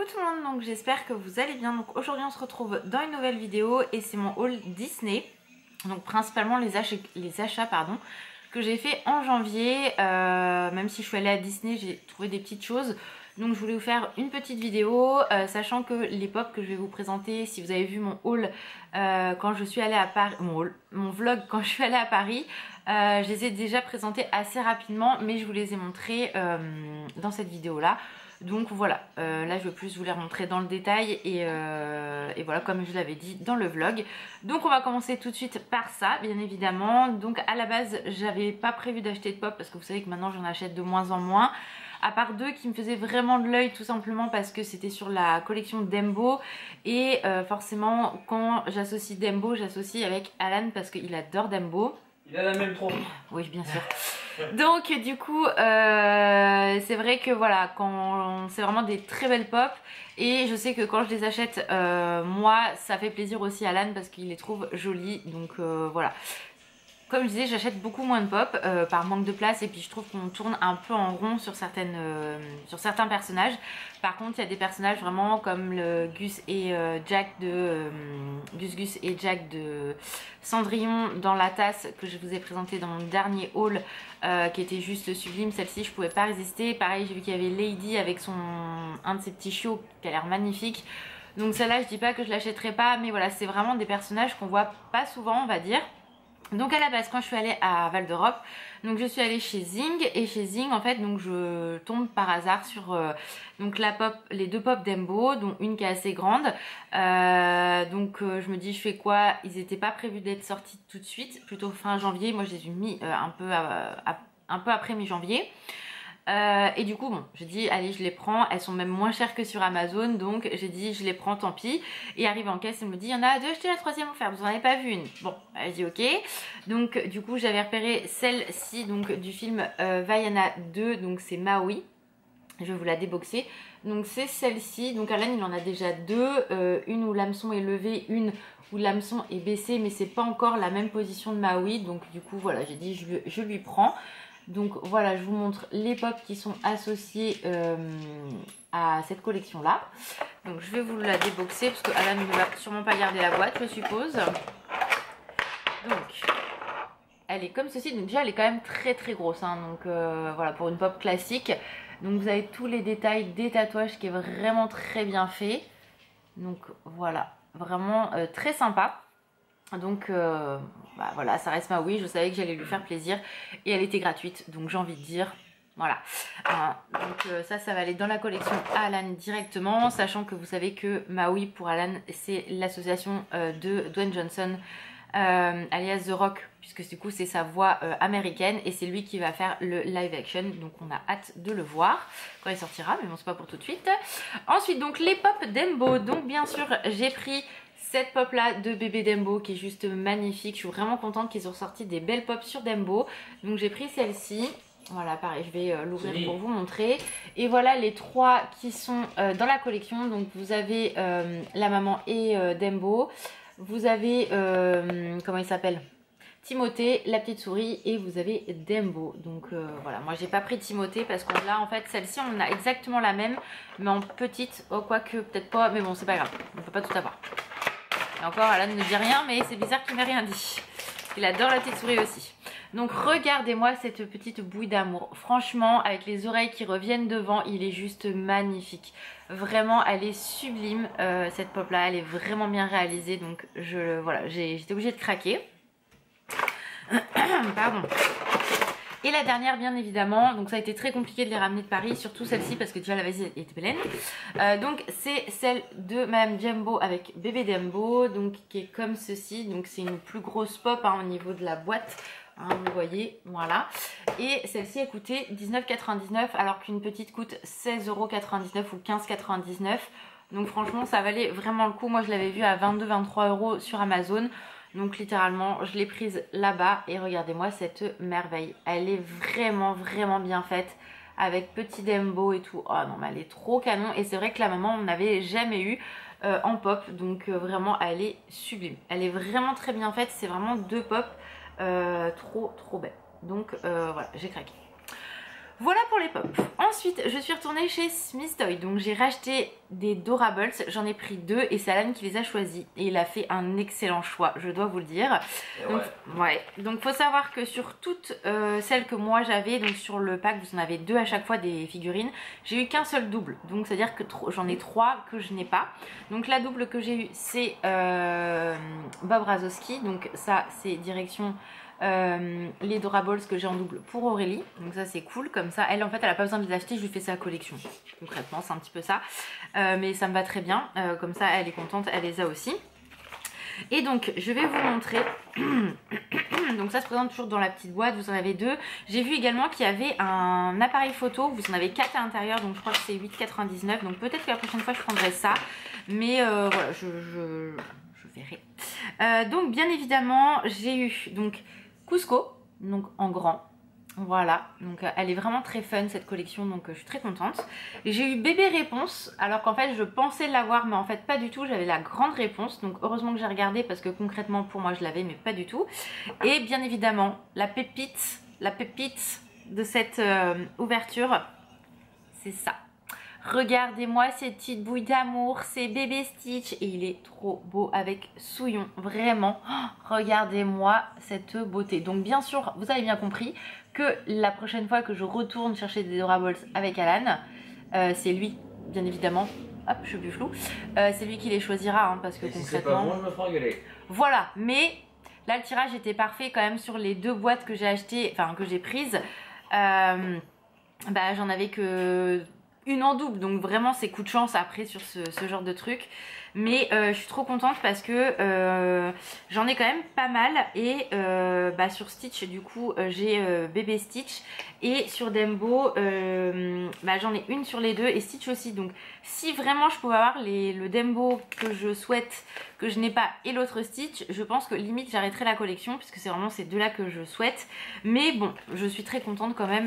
Coucou tout le monde, donc j'espère que vous allez bien. Donc aujourd'hui on se retrouve dans une nouvelle vidéo et c'est mon haul Disney. Donc principalement les achats que j'ai fait en janvier. Même si je suis allée à Disney, j'ai trouvé des petites choses. Donc je voulais vous faire une petite vidéo, sachant que les pop que je vais vous présenter, si vous avez vu mon haul quand je suis allée à Paris, mon vlog quand je suis allée à Paris, je les ai déjà présentés assez rapidement, mais je vous les ai montrés dans cette vidéo là. Donc voilà, là je veux plus vous les montrer dans le détail et voilà, comme je l'avais dit dans le vlog. Donc on va commencer tout de suite par ça, bien évidemment. Donc à la base j'avais pas prévu d'acheter de pop parce que vous savez que maintenant j'en achète de moins en moins. À part deux qui me faisaient vraiment de l'œil, tout simplement parce que c'était sur la collection Dembo. Et forcément quand j'associe Dembo, j'associe avec Alan parce qu'il adore Dembo. Il a la même trompe. Oui, bien sûr. Donc du coup c'est vrai que voilà, quand c'est vraiment des très belles pop et je sais que quand je les achète moi ça fait plaisir aussi à Alan parce qu'il les trouve jolies. Donc voilà, comme je disais, j'achète beaucoup moins de pop par manque de place et puis je trouve qu'on tourne un peu en rond sur certains personnages. Par contre, il y a des personnages vraiment comme le Gus et Jack de Gus et Jack de Cendrillon dans la tasse que je vous ai présenté dans mon dernier haul qui était juste sublime. Celle-ci, je pouvais pas résister. Pareil, j'ai vu qu'il y avait Lady avec un de ses petits chiots qui a l'air magnifique. Donc celle-là, je dis pas que je l'achèterai pas, mais voilà, c'est vraiment des personnages qu'on voit pas souvent, on va dire. Donc à la base quand je suis allée à Val d'Europe, donc je suis allée chez Zing et chez Zing en fait donc je tombe par hasard sur donc les deux pop Dembo, dont une qui est assez grande. Donc je me dis je fais quoi, ils n'étaient pas prévus d'être sortis tout de suite, plutôt fin janvier. Moi je les ai mis un peu après mi-janvier. Et du coup bon, j'ai dit allez je les prends, elles sont même moins chères que sur Amazon, donc j'ai dit je les prends, tant pis. Et arrive en caisse, elle me dit il y en a deux, achetez la troisième offerte, vous en avez pas vu une. Bon, elle dit ok. Donc du coup j'avais repéré celle-ci donc du film Vaiana 2, donc c'est Maui. Je vais vous la déboxer. Donc c'est celle-ci, donc Alan il en a déjà deux, une où l'hameçon est levé, une où l'hameçon est baissé, mais c'est pas encore la même position de Maui. Donc du coup voilà, j'ai dit je lui prends. Donc voilà, je vous montre les pop qui sont associés à cette collection là. Donc je vais vous la déboxer parce que Alan ne va sûrement pas garder la boîte, je suppose. Donc elle est comme ceci. Donc déjà elle est quand même très très grosse hein. Donc voilà, pour une pop classique. Donc vous avez tous les détails des tatouages qui est vraiment très bien fait. Donc voilà, vraiment très sympa. Donc bah voilà, ça reste Maui, je savais que j'allais lui faire plaisir et elle était gratuite, donc j'ai envie de dire voilà. Donc ça va aller dans la collection Alan directement, sachant que vous savez que Maui pour Alan c'est l'association de Dwayne Johnson alias The Rock, puisque du coup c'est sa voix américaine et c'est lui qui va faire le live action. Donc on a hâte de le voir quand il sortira, mais bon c'est pas pour tout de suite. Ensuite donc les pop Dembo, donc bien sûr j'ai pris cette pop là de bébé Dembo qui est juste magnifique. Je suis vraiment contente qu'ils ont sorti des belles pop sur Dembo. Donc j'ai pris celle-ci. Voilà, pareil, je vais l'ouvrir pour vous montrer. Et voilà les trois qui sont dans la collection. Donc vous avez la maman et Dembo. Vous avez, comment il s'appelle, Timothée, la petite souris, et vous avez Dembo. Donc voilà, moi j'ai pas pris Timothée parce qu'on l'a en fait, celle-ci on a exactement la même, mais en petite. Oh, quoique peut-être pas, mais bon c'est pas grave, on peut pas tout avoir. Et encore, Alan ne dit rien, mais c'est bizarre qu'il m'ait rien dit. Il adore la petite souris aussi. Donc regardez-moi cette petite bouille d'amour. Franchement, avec les oreilles qui reviennent devant, il est juste magnifique. Vraiment, elle est sublime cette pop là. Elle est vraiment bien réalisée. Donc voilà, j'étais obligée de craquer. Pardon. Et la dernière bien évidemment, donc ça a été très compliqué de les ramener de Paris, surtout celle-ci parce que déjà la valise était pleine. Donc c'est celle de Madame Jumbo avec bébé Dembo, donc qui est comme ceci. Donc c'est une plus grosse pop hein, au niveau de la boîte, hein, vous voyez, voilà. Et celle-ci a coûté 19,99 alors qu'une petite coûte 16,99 ou 15,99. Donc franchement ça valait vraiment le coup. Moi je l'avais vue à 22-23 € sur Amazon. Donc littéralement je l'ai prise là-bas et regardez-moi cette merveille. Elle est vraiment vraiment bien faite avec petit Dembo et tout. Oh non mais elle est trop canon et c'est vrai que la maman on n'avait jamais eu en pop. Donc vraiment elle est sublime. Elle est vraiment très bien faite. C'est vraiment deux pop trop belles. Donc voilà, j'ai craqué. Voilà pour les pop. Ensuite, je suis retournée chez Smith Toy. Donc j'ai racheté des Dorables. J'en ai pris 2 et c'est Alan qui les a choisis. Et il a fait un excellent choix, je dois vous le dire. Donc, ouais. Donc faut savoir que sur toutes celles que moi j'avais, donc sur le pack, vous en avez 2 à chaque fois des figurines. J'ai eu qu'un seul double. Donc c'est à dire que j'en ai 3 que je n'ai pas. Donc la double que j'ai eue, c'est Bob Razowski. Donc ça, c'est direction... les Dorables que j'ai en double pour Aurélie, donc ça c'est cool, comme ça elle en fait elle a pas besoin de les acheter, je lui fais sa collection concrètement, c'est un petit peu ça, mais ça me va très bien, comme ça elle est contente, elle les a aussi. Et donc je vais vous montrer donc ça se présente toujours dans la petite boîte, vous en avez 2. J'ai vu également qu'il y avait un appareil photo, vous en avez 4 à l'intérieur, donc je crois que c'est 8,99, donc peut-être que la prochaine fois je prendrai ça, mais voilà, je verrai. Donc bien évidemment j'ai eu donc Cusco, donc en grand, voilà, donc elle est vraiment très fun cette collection, donc je suis très contente. J'ai eu Bébé Réponse, alors qu'en fait je pensais l'avoir, mais en fait pas du tout, j'avais la grande réponse, donc heureusement que j'ai regardé parce que concrètement pour moi je l'avais, mais pas du tout. Et bien évidemment la pépite de cette ouverture, c'est ça. Regardez-moi ces petites bouilles d'amour, c'est Bébé Stitch et il est trop beau avec Souillon, vraiment. Oh, regardez-moi cette beauté. Donc bien sûr, vous avez bien compris que la prochaine fois que je retourne chercher des Dorables avec Alan, c'est lui, bien évidemment. Hop, je suis plus floue. C'est lui qui les choisira, hein, parce que concrètement... Si c'est pas bon, je me ferai engueuler. Voilà, mais là le tirage était parfait quand même sur les 2 boîtes que j'ai achetées, enfin que j'ai prises. Bah j'en avais que... une en double, donc vraiment c'est coup de chance après sur ce genre de truc, mais je suis trop contente parce que j'en ai quand même pas mal. Et bah, sur Stitch du coup j'ai Bébé Stitch, et sur Dembo bah, j'en ai une sur les 2 et Stitch aussi. Donc si vraiment je pouvais avoir le Dembo que je souhaite, que je n'ai pas, et l'autre Stitch, je pense que limite j'arrêterai la collection puisque c'est vraiment ces 2 là que je souhaite. Mais bon, je suis très contente quand même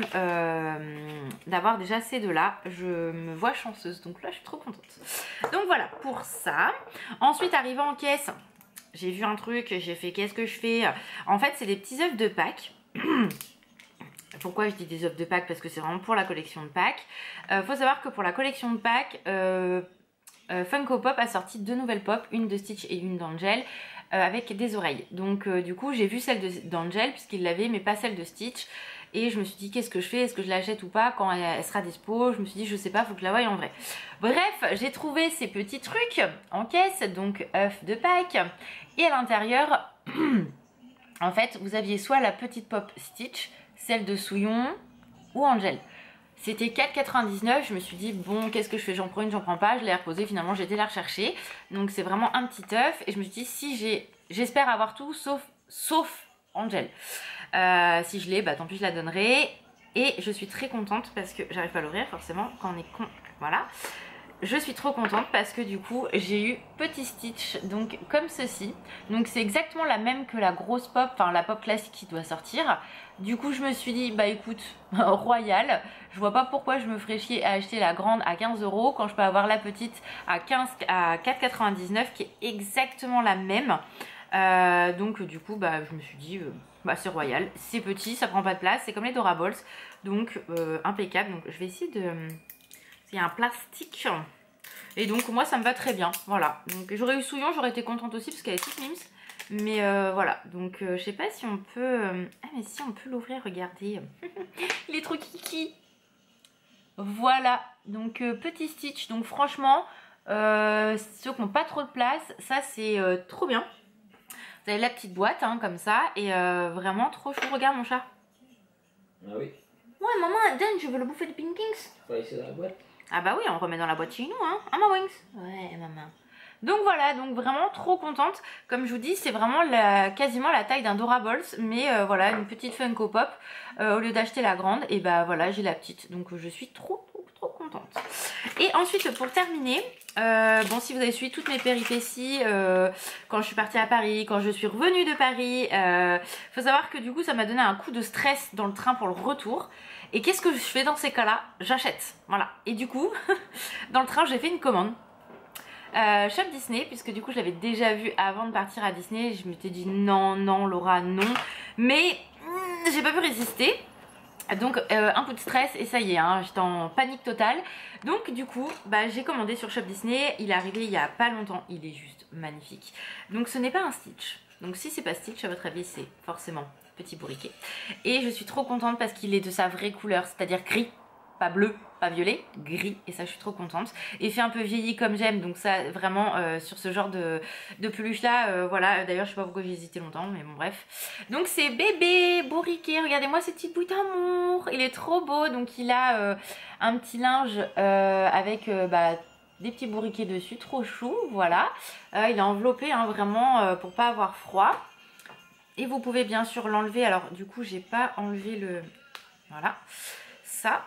d'avoir déjà ces 2 là, je me vois chanceuse, donc là je suis trop contente. Donc voilà pour ça. Ensuite, arrivant en caisse, j'ai vu un truc, j'ai fait qu'est-ce que je fais. En fait c'est des petits œufs de Pâques. Pourquoi je dis des œufs de Pâques? Parce que c'est vraiment pour la collection de Pâques. Faut savoir que pour la collection de Pâques, Funko Pop a sorti 2 nouvelles pop, une de Stitch et une d'Angel, avec des oreilles. Donc du coup j'ai vu celle d'Angel puisqu'il l'avait, mais pas celle de Stitch. Et je me suis dit qu'est-ce que je fais, est-ce que je l'achète ou pas quand elle sera dispo. Je me suis dit je sais pas, faut que je la voie en vrai. Bref, j'ai trouvé ces petits trucs en caisse, donc œufs de Pâques. Et à l'intérieur, en fait vous aviez soit la petite pop Stitch, celle de Souillon ou Angel. C'était 4,99, je me suis dit bon qu'est-ce que je fais, j'en prends une, j'en prends pas, je l'ai reposée, finalement j'ai été la rechercher. Donc c'est vraiment un petit œuf et je me suis dit si j'espère avoir tout sauf Angel. Si je l'ai, bah tant pis je la donnerai. Et je suis très contente parce que j'arrive pas à l'ouvrir forcément quand on est con, voilà. Je suis trop contente parce que du coup j'ai eu petit Stitch, donc comme ceci. Donc c'est exactement la même que la grosse pop, enfin la pop classique qui doit sortir. Du coup je me suis dit bah écoute, royal, je vois pas pourquoi je me ferais chier à acheter la grande à 15 € quand je peux avoir la petite à 4,99 qui est exactement la même. Donc du coup bah je me suis dit bah c'est royal, c'est petit, ça prend pas de place, c'est comme les Dorables, donc impeccable. Donc je vais essayer de... il y a un plastique et donc moi ça me va très bien, voilà. Donc j'aurais eu Souillon, j'aurais été contente aussi parce qu'elle est toute mims, mais voilà. Donc je sais pas si on peut ah mais si on peut l'ouvrir, regardez. Il est trop kiki. Voilà, donc petit Stitch. Donc franchement ceux qui n'ont pas trop de place, ça c'est trop bien. Vous avez la petite boîte hein, comme ça, et vraiment trop chou. Regarde mon chat. Ah oui. Ouais maman, donne, je veux le bouffer de Pinkings. Faut laisser dans la boîte. Ah bah oui, on le remet dans la boîte chez nous, hein. Ah ma wings. Ouais maman. Donc voilà, donc vraiment trop contente. Comme je vous dis, c'est vraiment quasiment la taille d'un Dorables, mais voilà, une petite Funko Pop. Au lieu d'acheter la grande, et bah voilà, j'ai la petite. Donc je suis trop contente. Et ensuite, pour terminer, bon, si vous avez suivi toutes mes péripéties, quand je suis partie à Paris, quand je suis revenue de Paris, faut savoir que du coup, ça m'a donné un coup de stress dans le train pour le retour. Et qu'est-ce que je fais dans ces cas-là? J'achète, voilà. Et du coup, dans le train, j'ai fait une commande. Shop Disney, puisque du coup je l'avais déjà vu avant de partir à Disney. Je m'étais dit non Laura, non, mais j'ai pas pu résister. Donc un coup de stress et ça y est, hein, j'étais en panique totale. Donc du coup bah, j'ai commandé sur Shop Disney, il est arrivé il y a pas longtemps, il est juste magnifique. Donc ce n'est pas un Stitch, donc si c'est pas Stitch à votre avis c'est forcément petit bourriquet. Et je suis trop contente parce qu'il est de sa vraie couleur, c'est-à-dire gris. Pas bleu, pas violet, gris, et ça je suis trop contente. Et fait un peu vieilli comme j'aime, donc ça vraiment sur ce genre de peluche là, voilà. D'ailleurs je sais pas pourquoi j'ai hésité longtemps, mais bon bref. Donc c'est bébé bourriquet, regardez-moi ce petit bout d'amour, il est trop beau. Donc il a un petit linge avec bah, des petits bourriquets dessus, trop chou, voilà. Il est enveloppé hein, vraiment pour pas avoir froid. Et vous pouvez bien sûr l'enlever, alors du coup j'ai pas enlevé le... Voilà, ça...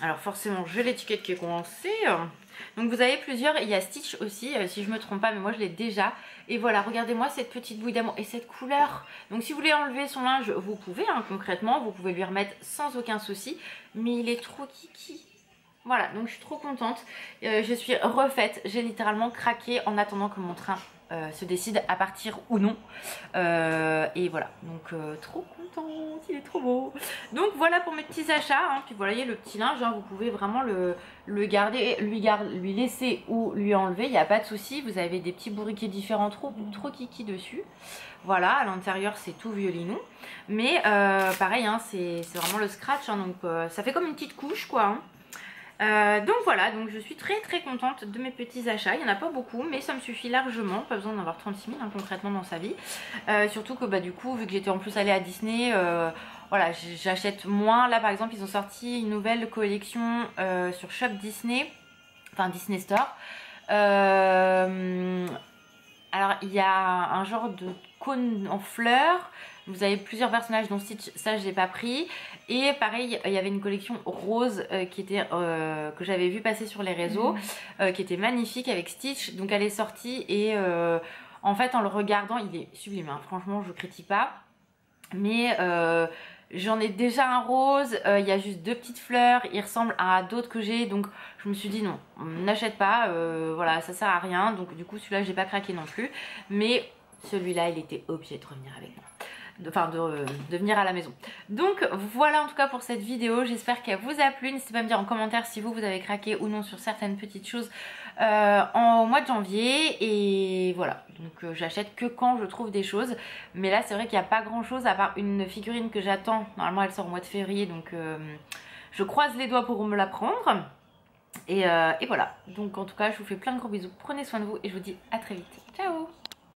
Alors forcément j'ai l'étiquette qui est coincée. Donc vous avez plusieurs, il y a Stitch aussi si je me trompe pas, mais moi je l'ai déjà. Et voilà, regardez-moi cette petite bouille d'amour et cette couleur. Donc si vous voulez enlever son linge, vous pouvez hein, concrètement, vous pouvez lui remettre sans aucun souci. Mais il est trop kiki. Voilà, donc je suis trop contente. Je suis refaite, j'ai littéralement craqué en attendant que mon train se décide à partir ou non. Et voilà, donc trop contente, il est trop beau. Donc voilà pour mes petits achats. Hein. Puis voilà, il y a le petit linge, hein, vous pouvez vraiment le garder, lui laisser ou lui enlever, il n'y a pas de souci. Vous avez des petits bourriquets différents, trop kiki dessus. Voilà, à l'intérieur c'est tout violinou. Mais pareil, hein, c'est vraiment le scratch, hein, donc ça fait comme une petite couche quoi. Hein. Donc voilà, donc je suis très contente de mes petits achats. Il n'y en a pas beaucoup mais ça me suffit largement, pas besoin d'en avoir 36 000 hein, concrètement dans sa vie. Surtout que bah du coup vu que j'étais en plus allée à Disney, voilà, j'achète moins. Là par exemple ils ont sorti une nouvelle collection sur Shop Disney, enfin Disney Store. Alors il y a un genre de cône en fleurs. Vous avez plusieurs personnages dont Stitch, ça je l'ai pas pris. Et pareil, il y avait une collection rose qui était que j'avais vu passer sur les réseaux, qui était magnifique avec Stitch. Donc elle est sortie et en fait en le regardant, il est sublime. Hein. Franchement, je critique pas. Mais j'en ai déjà un rose, il y a juste 2 petites fleurs, il ressemble à d'autres que j'ai. Donc je me suis dit non, n'achète pas, voilà, ça sert à rien. Donc du coup celui-là j'ai pas craqué non plus. Mais celui-là il était obligé de revenir avec moi. Enfin de venir à la maison. Donc voilà en tout cas pour cette vidéo, j'espère qu'elle vous a plu. N'hésitez pas à me dire en commentaire si vous avez craqué ou non sur certaines petites choses au mois de janvier. Et voilà, donc j'achète que quand je trouve des choses. Mais là c'est vrai qu'il n'y a pas grand chose à part une figurine que j'attends. Normalement elle sort au mois de février, donc je croise les doigts pour me la prendre. Et voilà, donc en tout cas je vous fais plein de gros bisous, prenez soin de vous et je vous dis à très vite. Ciao.